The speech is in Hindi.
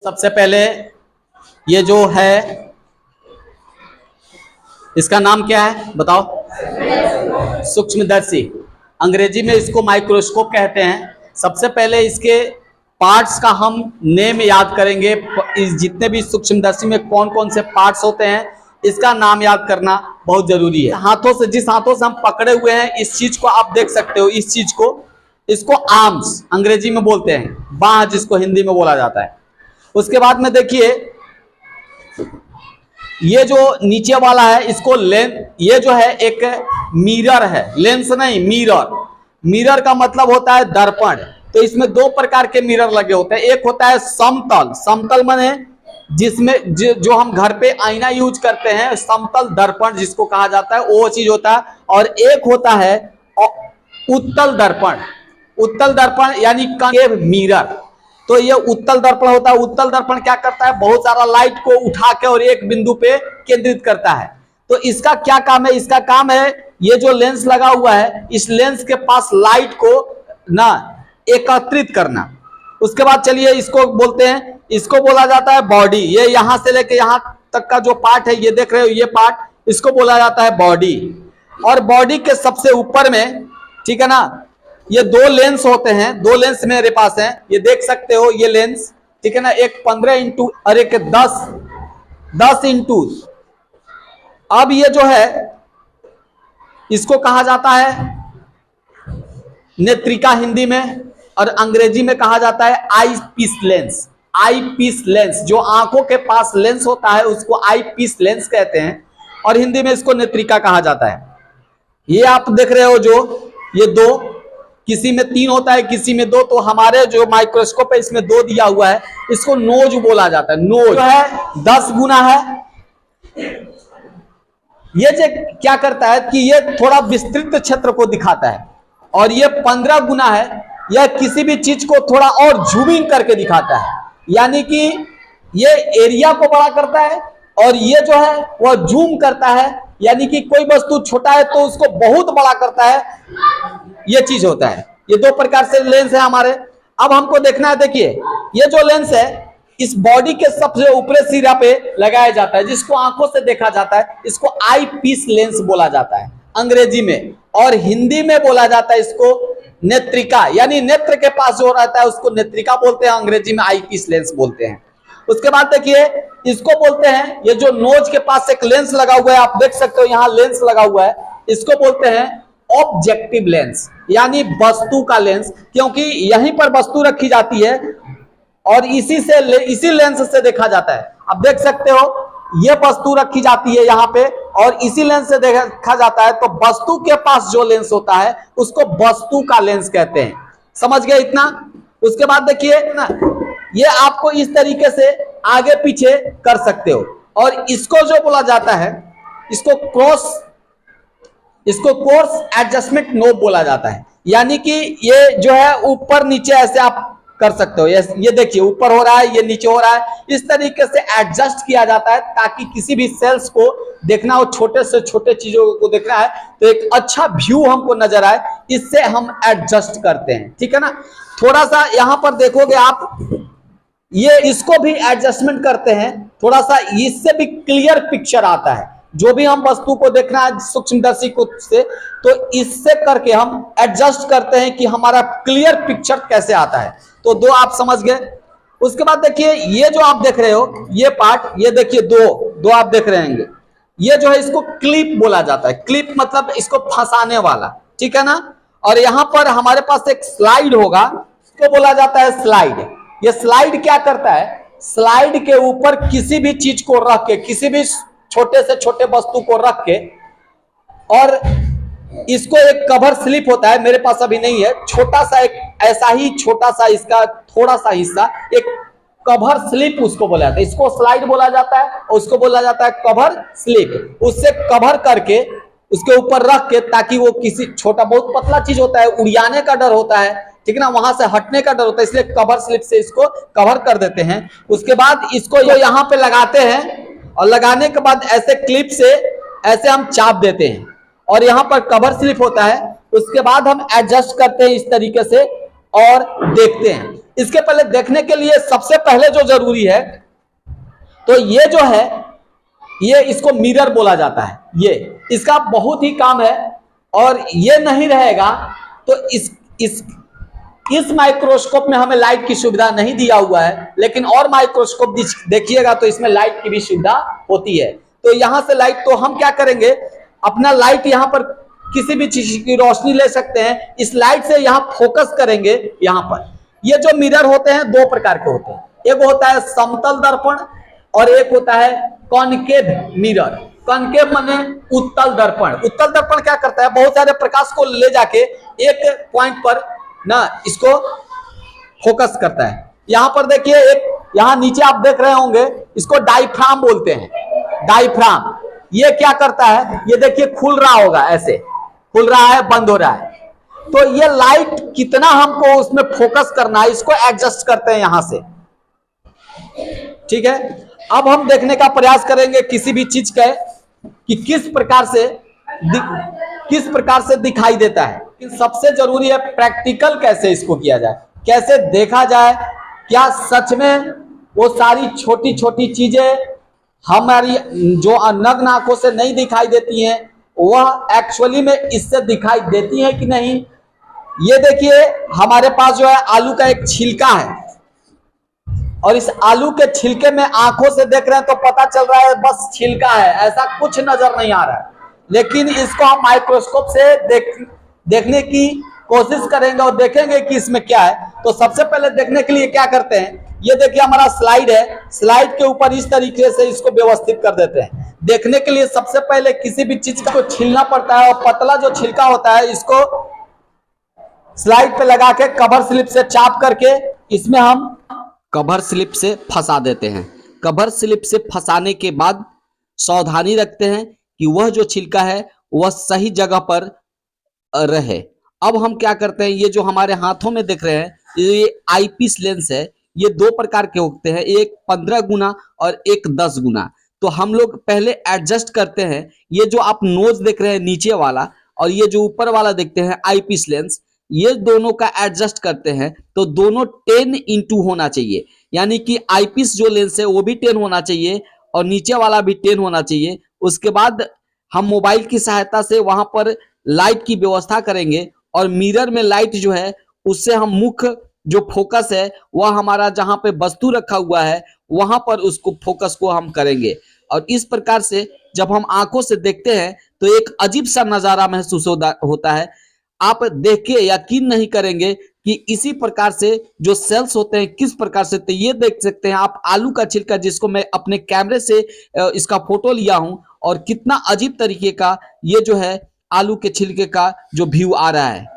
सबसे पहले ये जो है इसका नाम क्या है बताओ? सूक्ष्मदर्शी। अंग्रेजी में इसको माइक्रोस्कोप कहते हैं। सबसे पहले इसके पार्ट्स का हम नेम याद करेंगे। इस जितने भी सूक्ष्मदर्शी में कौन कौन से पार्ट्स होते हैं इसका नाम याद करना बहुत जरूरी है। हाथों से, जिस हाथों से हम पकड़े हुए हैं इस चीज को आप देख सकते हो, इस चीज को, इसको आर्म्स अंग्रेजी में बोलते हैं, बाह जिसको हिंदी में बोला जाता है। उसके बाद में देखिए ये जो नीचे वाला है इसको लेंस, ये जो है एक मिरर है, लेंस नहीं मिरर। मिरर का मतलब होता है दर्पण। तो इसमें दो प्रकार के मिरर लगे होते हैं। एक होता है समतल, समतल माने जिसमें जो हम घर पे आईना यूज करते हैं, समतल दर्पण जिसको कहा जाता है वो चीज होता है। और एक होता है उत्तल दर्पण। उत्तल दर्पण यानी कनकेव मिरर। तो ये उत्तल दर्पण होता है। उत्तल दर्पण क्या करता है? बहुत सारा लाइट को उठा के और एक बिंदु पे केंद्रित करता है। तो इसका क्या काम है? इसका काम है ये जो लेंस लगा हुआ है इस लेंस के पास लाइट को ना एकत्रित करना। उसके बाद चलिए इसको बोलते हैं, इसको बोला जाता है बॉडी। ये यहां से लेके यहां तक का जो पार्ट है ये देख रहे हो, ये पार्ट, इसको बोला जाता है बॉडी। और बॉडी के सबसे ऊपर में, ठीक है ना, ये दो लेंस होते हैं। दो लेंस मेरे पास हैं, ये देख सकते हो ये लेंस, ठीक है ना। एक 15 इंटू और एक 10 इंटू। अब ये जो है इसको कहा जाता है नेत्रिका हिंदी में, और अंग्रेजी में कहा जाता है आई पीस लेंस। आई पीस लेंस, जो आंखों के पास लेंस होता है उसको आई पीस लेंस कहते हैं, और हिंदी में इसको नेत्रिका कहा जाता है। ये आप देख रहे हो जो ये दो, किसी में 3 होता है किसी में 2। तो हमारे जो माइक्रोस्कोप है इसमें 2 दिया हुआ है, इसको नोज बोला जाता है। नोज जो है 10 गुना है। ये जो क्या करता है कि ये थोड़ा विस्तृत क्षेत्र को दिखाता है, और ये 15 गुना है, यह किसी भी चीज को थोड़ा और जूमिंग करके दिखाता है। यानी कि ये एरिया को बड़ा करता है और ये जो है वह जूम करता है। यानी कि कोई वस्तु छोटा है तो उसको बहुत बड़ा करता है, ये चीज होता है। ये 2 प्रकार से लेंस है हमारे। अब हमको देखना है, देखिए ये जो लेंस है इस बॉडी के सबसे ऊपरी सिरा पे लगाया जाता है, जिसको आंखों से देखा जाता है। इसको आई पीस लेंस बोला जाता है अंग्रेजी में, और हिंदी में बोला जाता है इसको नेत्रिका। यानी नेत्र के पास जो रहता है उसको नेत्रिका बोलते हैं, अंग्रेजी में आई पीस लेंस बोलते हैं। उसके बाद देखिए इसको बोलते हैं, ये जो नोज के पास एक लेंस लगा हुआ है, आप देख सकते हो यहाँ लेंस लगा हुआ है, इसको बोलते हैं ऑब्जेक्टिव लेंस, यानी वस्तु का लेंस, क्योंकि यहीं पर वस्तु रखी जाती है और इसी लेंस से देखा जाता है। आप देख सकते हो ये वस्तु रखी जाती है यहाँ पे और इसी लेंस से देखा जाता है। तो वस्तु के पास जो लेंस होता है उसको वस्तु का लेंस कहते हैं। समझ गए इतना? उसके बाद देखिए ना, ये आपको इस तरीके से आगे पीछे कर सकते हो। और इसको जो बोला जाता है इसको कोर्स एडजस्टमेंट नोब बोला जाता है। यानी कि ये जो है ऊपर नीचे ऐसे आप कर सकते हो। ये देखिए ऊपर हो रहा है, ये नीचे हो रहा है, इस तरीके से एडजस्ट किया जाता है ताकि किसी भी सेल्स को देखना हो, छोटे से छोटे चीजों को देखना है तो एक अच्छा व्यू हमको नजर आए, इससे हम एडजस्ट करते हैं। ठीक है ना? थोड़ा सा यहां पर देखोगे आप, ये इसको भी एडजस्टमेंट करते हैं, थोड़ा सा इससे भी क्लियर पिक्चर आता है। जो भी हम वस्तु को देखना है सूक्ष्मदर्शी को से, तो इससे करके हम एडजस्ट करते हैं कि हमारा क्लियर पिक्चर कैसे आता है। तो 2 आप समझ गए। उसके बाद देखिए ये जो आप देख रहे हो ये पार्ट, ये देखिए दो आप देख रहे होंगे, ये जो है इसको क्लिप बोला जाता है। क्लिप मतलब इसको फंसाने वाला, ठीक है ना। और यहां पर हमारे पास एक स्लाइड होगा, इसको बोला जाता है स्लाइड। ये स्लाइड क्या करता है? स्लाइड के ऊपर किसी भी चीज को रख के, किसी भी छोटे से छोटे वस्तु को रख के, और इसको एक कवर स्लिप होता है, मेरे पास अभी नहीं है, छोटा सा एक ऐसा ही छोटा सा इसका थोड़ा सा हिस्सा, एक कवर स्लिप उसको बोला जाता है। इसको स्लाइड बोला जाता है और उसको बोला जाता है कवर स्लिप। उससे कवर करके उसके ऊपर रख के, ताकि वो किसी छोटा बहुत पतला चीज होता है, उड़ाने का डर होता है, ठीक है ना, वहां से हटने का डर होता है, इसलिए कवर स्लिप से इसको कवर कर देते हैं। उसके बाद इसको यहाँ पे लगाते हैं और लगाने के बाद ऐसे क्लिप से ऐसे हम चाप देते हैं और यहाँ पर कवर स्लिप होता है। उसके बाद हम एडजस्ट करते हैं इस तरीके से और देखते हैं। इसके पहले देखने के लिए सबसे पहले जो जरूरी है, तो ये जो है, ये इसको मिरर बोला जाता है। ये इसका बहुत ही काम है, और ये नहीं रहेगा तो इस माइक्रोस्कोप में हमें लाइट की सुविधा नहीं दिया हुआ है, लेकिन और माइक्रोस्कोप देखिएगा तो इसमें लाइट की भी सुविधा होती है। तो यहां से लाइट, तो हम क्या करेंगे, अपना लाइट यहां पर किसी भी चीज की रोशनी ले सकते हैं, इस लाइट से यहां फोकस करेंगे। यहां पर ये जो मिरर होते हैं दो प्रकार के होते हैं, एक होता है समतल दर्पण और एक होता है कॉनकेव मिरर। कॉनकेव माने उत्तल दर्पण। उत्तल दर्पण क्या करता है, बहुत सारे प्रकाश को ले जाके एक पॉइंट पर ना इसको फोकस करता है। यहां पर देखिए, एक यहां नीचे आप देख रहे होंगे, इसको डायफ्राम बोलते हैं। डायफ्राम ये क्या करता है, ये देखिए खुल रहा होगा, ऐसे खुल रहा है, बंद हो रहा है। तो ये लाइट कितना हमको उसमें फोकस करना है, इसको एडजस्ट करते हैं यहां से। ठीक है, अब हम देखने का प्रयास करेंगे किसी भी चीज का कि किस प्रकार से दिखाई देता है। सबसे जरूरी है प्रैक्टिकल कैसे इसको किया जाए, कैसे देखा जाए, क्या सच में वो सारी छोटी छोटी चीजें हमारी जो नग्न आंखों से नहीं दिखाई देती हैं, वह एक्चुअली में इससे दिखाई देती हैं कि नहीं। ये देखिए, हमारे पास जो है आलू का एक छिलका है, और इस आलू के छिलके में आंखों से देख रहे हैं तो पता चल रहा है बस छिलका है, ऐसा कुछ नजर नहीं आ रहा है। लेकिन इसको हम माइक्रोस्कोप से देखने की कोशिश करेंगे और देखेंगे कि इसमें क्या है। तो सबसे पहले देखने के लिए क्या करते हैं, ये देखिए हमारा स्लाइड है, स्लाइड के ऊपर इस तरीके से इसको व्यवस्थित कर देते हैं। देखने के लिए सबसे पहले किसी भी चीज को छीलना पड़ता है, और पतला जो छिलका होता है इसको स्लाइड पे लगा के कवर स्लिप से चाप करके इसमें हम कवर स्लिप से फंसा देते हैं। कवर स्लिप से फंसाने के बाद सावधानी रखते हैं कि वह जो छिलका है वह सही जगह पर रहे। अब हम क्या करते हैं, ये जो हमारे हाथों में देख रहे हैं, ये आईपीस लेंस है। ये दो प्रकार के होते हैं, एक 15 गुना और एक 10 गुना। तो हम लोग पहले एडजस्ट करते हैं, ये जो आप नोज देख रहे हैं नीचे वाला, और ये जो ऊपर वाला देखते हैं आईपीस लेंस, ये दोनों का एडजस्ट करते हैं। तो दोनों 10:2 होना चाहिए, यानी कि आईपीस जो लेंस है वो भी 10 होना चाहिए और नीचे वाला भी 10 होना चाहिए। उसके बाद हम मोबाइल की सहायता से वहां पर लाइट की व्यवस्था करेंगे, और मिरर में लाइट जो है उससे हम मुख्य जो फोकस है वह हमारा जहां पे वस्तु रखा हुआ है वहां पर उसको फोकस को हम करेंगे। और इस प्रकार से जब हम आंखों से देखते हैं तो एक अजीब सा नजारा महसूस होता है। आप देख के यकीन नहीं करेंगे कि इसी प्रकार से जो सेल्स होते हैं किस प्रकार से, तो ये देख सकते हैं आप आलू का छिलका, जिसको मैं अपने कैमरे से इसका फोटो लिया हूं, और कितना अजीब तरीके का ये जो है आलू के छिलके का जो व्यू आ रहा है।